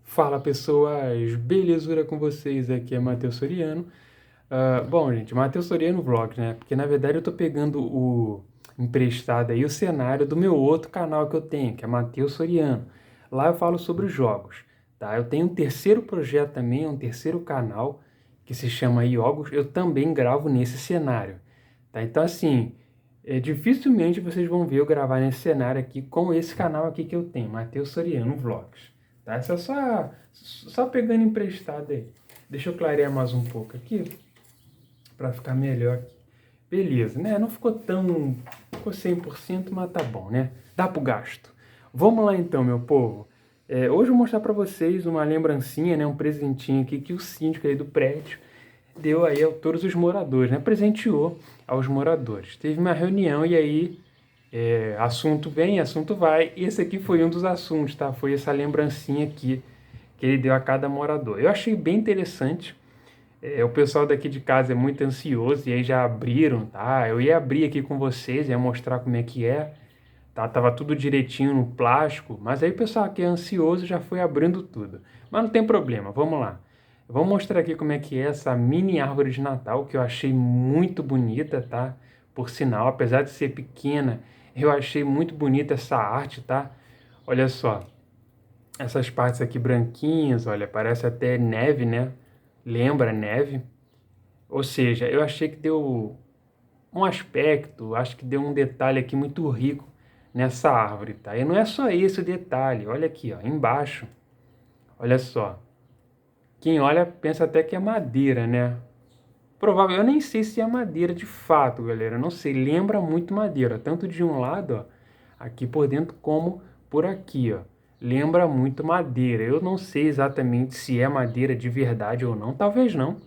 Fala pessoas, belezura com vocês? Aqui é Matheus Soriano. Bom, gente, Matheus Soriano Vlogs, né? Porque na verdade eu tô pegando o emprestado aí o cenário do meu outro canal que eu tenho, que é Matheus Soriano. Lá eu falo sobre os jogos, tá? Eu tenho um terceiro projeto também, um terceiro canal que se chama Iogos. Eu também gravo nesse cenário, tá? Então assim, dificilmente vocês vão ver eu gravar nesse cenário aqui com esse canal aqui que eu tenho, Matheus Soriano Vlogs. Tá? Essa é só pegando emprestado aí. Deixa eu clarear mais um pouco aqui, para ficar melhor aqui. Beleza, né? Não ficou tão... Ficou 100%, mas tá bom, né? Dá pro gasto. Vamos lá então, meu povo. Hoje eu vou mostrar para vocês uma lembrancinha, né? Um presentinho aqui que o síndico aí do prédio deu aí a todos os moradores, né? Presenteou aos moradores. Teve uma reunião e aí assunto vem, assunto vai. E esse aqui foi um dos assuntos, tá? Foi essa lembrancinha aqui que ele deu a cada morador. Eu achei bem interessante. O pessoal daqui de casa é muito ansioso e aí já abriram, tá? Eu ia abrir aqui com vocês, ia mostrar como é que é, tá? Tava tudo direitinho no plástico, mas aí o pessoal aqui é ansioso já foi abrindo tudo. Mas não tem problema, vamos lá. Eu vou mostrar aqui como é que é essa mini árvore de Natal, que eu achei muito bonita, tá? Por sinal, apesar de ser pequena, eu achei muito bonita essa arte, tá? Olha só, essas partes aqui branquinhas, olha, parece até neve, né? Lembra neve. Ou seja, eu achei que deu um aspecto, acho que deu um detalhe aqui muito rico nessa árvore, tá? E não é só esse o detalhe, olha aqui, ó, embaixo, olha só. Quem olha pensa até que é madeira, né? Provável, eu nem sei se é madeira de fato, galera, não sei, lembra muito madeira, tanto de um lado, ó, aqui por dentro, como por aqui, ó. Lembra muito madeira. Eu não sei exatamente se é madeira de verdade ou não, talvez não,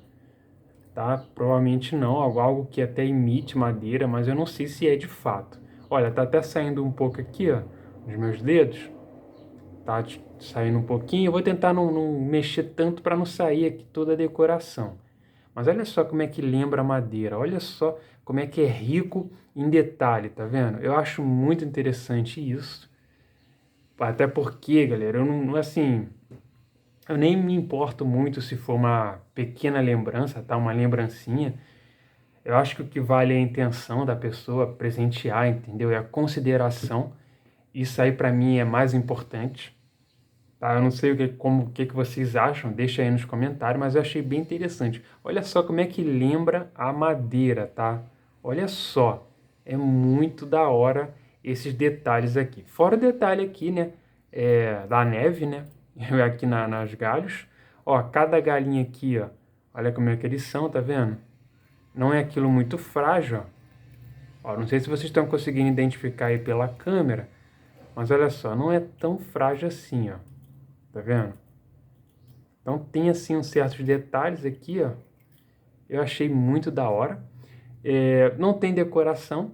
tá? Provavelmente não, algo que até imite madeira, mas eu não sei se é de fato. Olha, tá até saindo um pouco aqui, ó, nos meus dedos, tá saindo um pouquinho. Eu vou tentar não mexer tanto para não sair aqui toda a decoração. Mas olha só como é que lembra madeira, olha só como é que é rico em detalhe, tá vendo? Eu acho muito interessante isso. Até porque, galera, eu não assim, eu nem me importo muito se for uma pequena lembrança, tá? Uma lembrancinha. Eu acho que o que vale é a intenção da pessoa presentear, entendeu? É a consideração. Isso aí para mim é mais importante, tá? Eu não sei o que vocês acham, deixa aí nos comentários, mas eu achei bem interessante. Olha só como é que lembra a madeira, tá? Olha só, é muito da hora esses detalhes aqui. Fora o detalhe aqui, né, da neve, né, aqui nas galhos. Ó, cada galinha aqui, ó, olha como é que eles são, tá vendo? Não é aquilo muito frágil, ó. Ó, não sei se vocês estão conseguindo identificar aí pela câmera, mas olha só, não é tão frágil assim, ó. Tá vendo? Então tem assim uns certos detalhes aqui, ó. Eu achei muito da hora. Não tem decoração,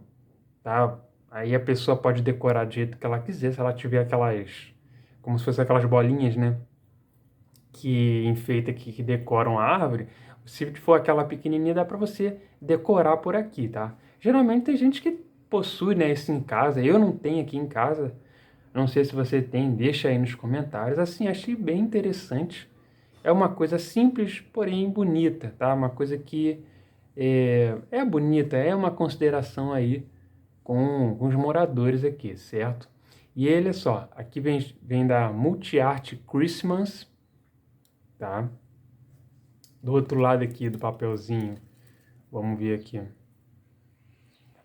tá? Aí a pessoa pode decorar do jeito que ela quiser, se ela tiver aquelas, como se fosse aquelas bolinhas, né? Que enfeita aqui, que decoram a árvore. Se for aquela pequenininha, dá para você decorar por aqui, tá? Geralmente tem gente que possui, né, isso em casa. Eu não tenho aqui em casa. Não sei se você tem, deixa aí nos comentários. Assim, achei bem interessante. É uma coisa simples, porém bonita, tá? Uma coisa que é bonita, é uma consideração aí com os moradores aqui, certo? E ele, só, aqui vem da Multi-Art Christmas, tá? Do outro lado aqui do papelzinho, vamos ver aqui.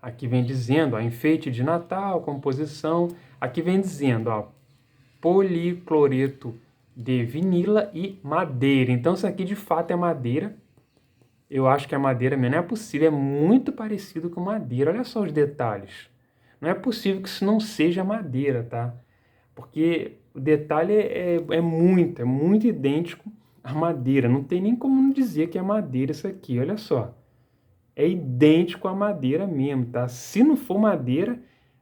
Aqui vem dizendo, ó, enfeite de Natal, composição. Aqui vem dizendo, ó, policloreto de vinila e madeira. Então isso aqui de fato é madeira. Eu acho que é madeira mesmo. Não é possível, é muito parecido com madeira. Olha só os detalhes. Não é possível que isso não seja madeira, tá? Porque o detalhe é muito idêntico à madeira. Não tem nem como não dizer que é madeira isso aqui. Olha só. É idêntico à madeira mesmo, tá? Se não for madeira,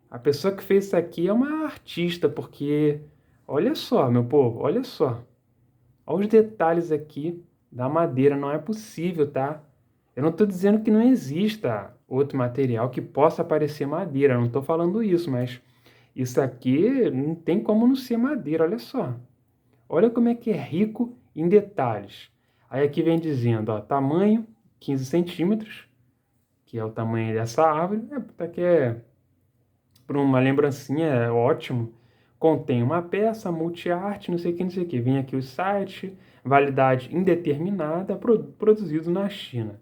a pessoa que fez isso aqui é uma artista, porque olha só, meu povo, olha só. Olha os detalhes aqui da madeira, não é possível, tá? Eu não estou dizendo que não exista outro material que possa parecer madeira, eu não estou falando isso, mas isso aqui não tem como não ser madeira, olha só. Olha como é que é rico em detalhes. Aí aqui vem dizendo, ó, tamanho 15 centímetros, que é o tamanho dessa árvore. Até que para uma lembrancinha, é ótimo. Contém uma peça, multiarte, não sei o que, não sei o que. Vem aqui o site, validade indeterminada, produzido na China.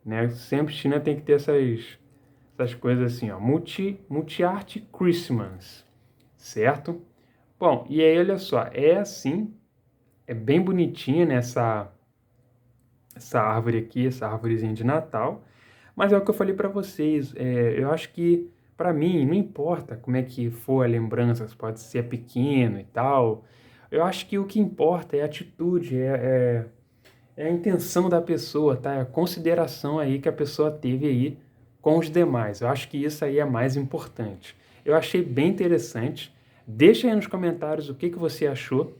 Né? Sempre China tem que ter essas coisas assim, ó. Multiarte Christmas, certo? Bom, e aí olha só, é assim, é bem bonitinha, né, essa árvore aqui, essa árvorezinha de Natal. Mas é o que eu falei para vocês, eu acho que para mim não importa como é que for a lembrança, se pode ser pequeno e tal. Eu acho que o que importa é a atitude, é a intenção da pessoa, tá? É a consideração aí que a pessoa teve aí com os demais. Eu acho que isso aí é mais importante. Eu achei bem interessante. Deixa aí nos comentários o que você achou.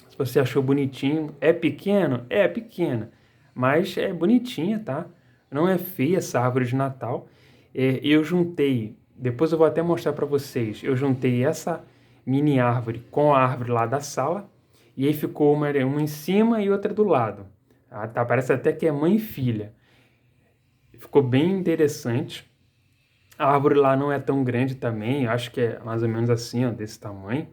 Se você achou bonitinho, é pequeno? É pequena, mas é bonitinha, tá? Não é feia essa árvore de Natal. Eu juntei, depois eu vou até mostrar para vocês, eu juntei essa mini árvore com a árvore lá da sala, e aí ficou uma em cima e outra do lado. Tá? Parece até que é mãe e filha. Ficou bem interessante. A árvore lá não é tão grande também, eu acho que é mais ou menos assim, ó, desse tamanho.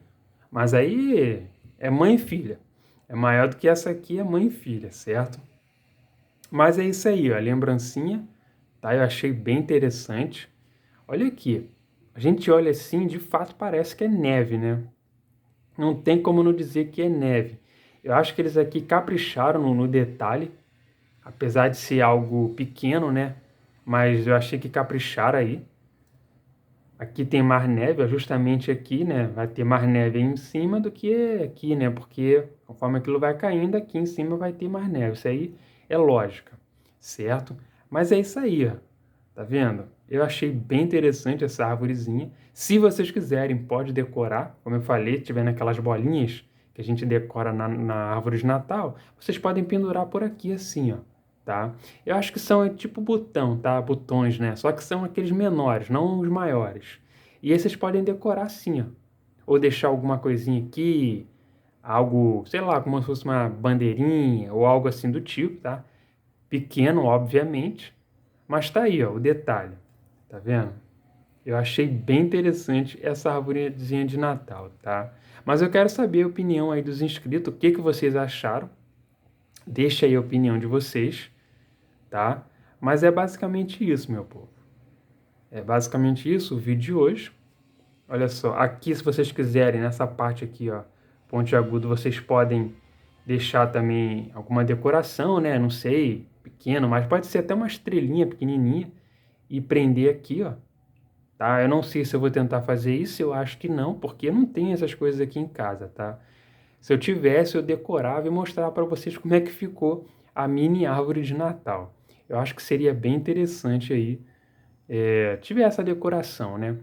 Mas aí é mãe e filha. É maior do que essa aqui, é mãe e filha, certo? Mas é isso aí, ó, a lembrancinha, tá? Eu achei bem interessante. Olha aqui, a gente olha assim, de fato parece que é neve, né? Não tem como não dizer que é neve. Eu acho que eles aqui capricharam no detalhe, apesar de ser algo pequeno, né? Mas eu achei que capricharam aí. Aqui tem mais neve, ó, justamente aqui, né? Vai ter mais neve aí em cima do que aqui, né? Porque conforme aquilo vai caindo, aqui em cima vai ter mais neve. Isso aí é lógica, certo? Mas é isso aí, ó. Tá vendo? Eu achei bem interessante essa arvorezinha. Se vocês quiserem, pode decorar. Como eu falei, tiver naquelas bolinhas que a gente decora na árvore de Natal, vocês podem pendurar por aqui assim, ó. Tá? Eu acho que são tipo botão, tá? Botões, né? Só que são aqueles menores, não os maiores. E aí vocês podem decorar assim, ó. Ou deixar alguma coisinha aqui, algo, sei lá, como se fosse uma bandeirinha ou algo assim do tipo, tá? Pequeno, obviamente, mas tá aí, ó, o detalhe. Tá vendo? Eu achei bem interessante essa arvorezinha de Natal, tá? Mas eu quero saber a opinião aí dos inscritos, o que vocês acharam. Deixa aí a opinião de vocês, tá? Mas é basicamente isso, meu povo. É basicamente isso o vídeo de hoje. Olha só, aqui se vocês quiserem, nessa parte aqui, ó, pontiagudo, vocês podem deixar também alguma decoração, né? Não sei, pequeno, mas pode ser até uma estrelinha pequenininha e prender aqui, ó. Tá? Eu não sei se eu vou tentar fazer isso, eu acho que não, porque eu não tenho essas coisas aqui em casa, tá? Se eu tivesse, eu decorava e mostrava para vocês como é que ficou a mini árvore de Natal. Eu acho que seria bem interessante aí, tiver essa decoração, né?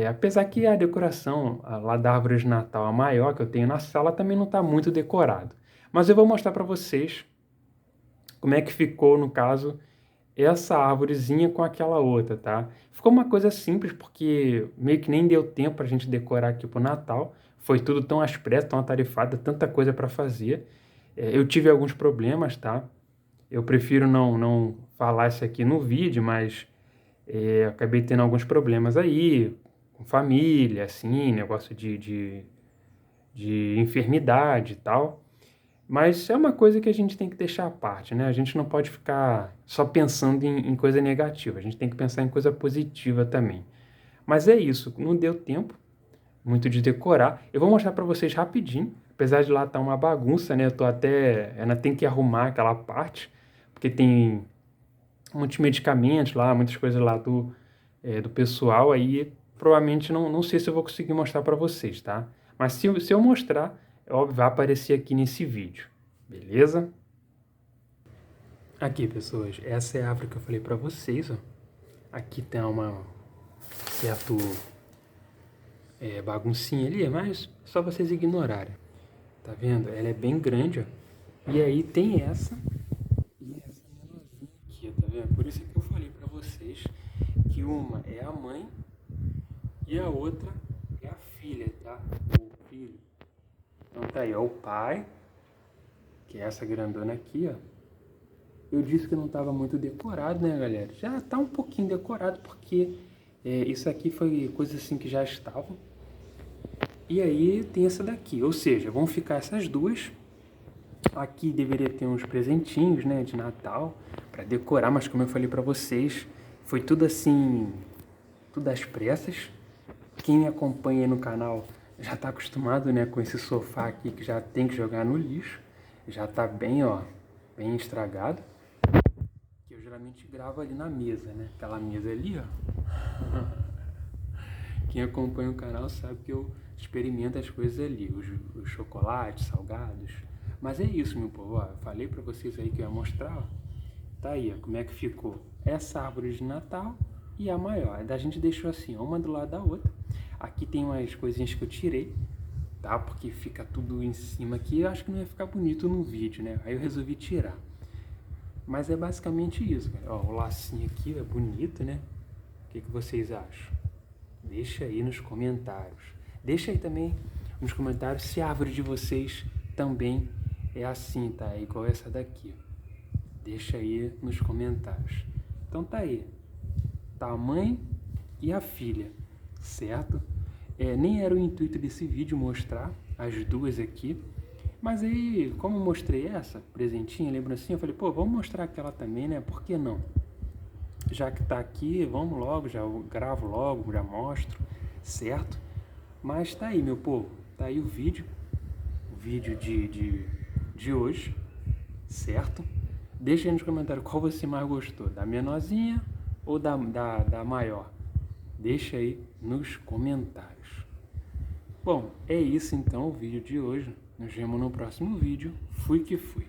Apesar que a decoração lá da árvore de Natal, a maior que eu tenho na sala, também não está muito decorado. Mas eu vou mostrar para vocês como é que ficou, no caso, essa árvorezinha com aquela outra, tá? Ficou uma coisa simples, porque meio que nem deu tempo pra gente decorar aqui pro Natal. Foi tudo tão às pressas, tão atarefado, tanta coisa para fazer. Eu tive alguns problemas, tá? Eu prefiro não falar isso aqui no vídeo, mas acabei tendo alguns problemas aí, com família, assim, negócio de enfermidade e tal. Mas é uma coisa que a gente tem que deixar à parte, né? A gente não pode ficar só pensando em coisa negativa, a gente tem que pensar em coisa positiva também. Mas é isso, não deu tempo muito de decorar. Eu vou mostrar para vocês rapidinho, apesar de lá estar uma bagunça, né? Eu tô até, ainda tem que arrumar aquela parte, porque tem muitos medicamentos lá, muitas coisas lá do pessoal, aí provavelmente não sei se eu vou conseguir mostrar para vocês, tá? Mas se eu mostrar, é óbvio, vai aparecer aqui nesse vídeo, beleza? Aqui, pessoas, essa é a árvore que eu falei para vocês, ó. Aqui tem uma certo baguncinha ali, mas só vocês ignorarem. Tá vendo? Ela é bem grande, ó. E aí tem essa e essa menorzinha aqui, tá vendo? Por isso que eu falei para vocês que uma é a mãe e a outra é a filha, tá? O filho. Então tá aí, ó, o pai, que é essa grandona aqui, ó. Eu disse que não estava muito decorado, né, galera? Já tá um pouquinho decorado, porque isso aqui foi coisa assim que já estavam. E aí tem essa daqui, ou seja, vão ficar essas duas. Aqui deveria ter uns presentinhos, né, de Natal, para decorar, mas como eu falei para vocês, foi tudo assim, tudo às pressas. Quem me acompanha aí no canal já está acostumado, né, com esse sofá aqui que já tem que jogar no lixo. Já tá bem, ó, bem estragado. Que eu geralmente gravo ali na mesa, né? Aquela mesa ali, ó. Quem acompanha o canal sabe que eu experimento as coisas ali, os chocolates, salgados. Mas é isso, meu povo, ó, eu falei pra vocês aí que eu ia mostrar, ó. Tá aí, ó, como é que ficou essa árvore de Natal e a maior. A gente deixou assim, uma do lado da outra. Aqui tem umas coisinhas que eu tirei, tá? Porque fica tudo em cima aqui, eu acho que não ia ficar bonito no vídeo, né? Aí eu resolvi tirar. Mas é basicamente isso, galera. Ó, o lacinho aqui é bonito, né? O que vocês acham? Deixa aí nos comentários. Deixa aí também nos comentários se a árvore de vocês também é assim, tá? É igual essa daqui. Deixa aí nos comentários. Então tá aí. Tá a mãe e a filha, certo? Nem era o intuito desse vídeo mostrar as duas aqui. Mas aí, como eu mostrei essa presentinha, lembrancinha, eu falei, pô, vamos mostrar aquela também, né? Por que não? Já que tá aqui, vamos logo, já gravo logo, já mostro, certo? Mas tá aí, meu povo, tá aí o vídeo de hoje, certo? Deixa aí nos comentários qual você mais gostou, da menorzinha ou da maior. Deixa aí nos comentários. Bom, é isso então o vídeo de hoje. Nos vemos no próximo vídeo. Fui que fui.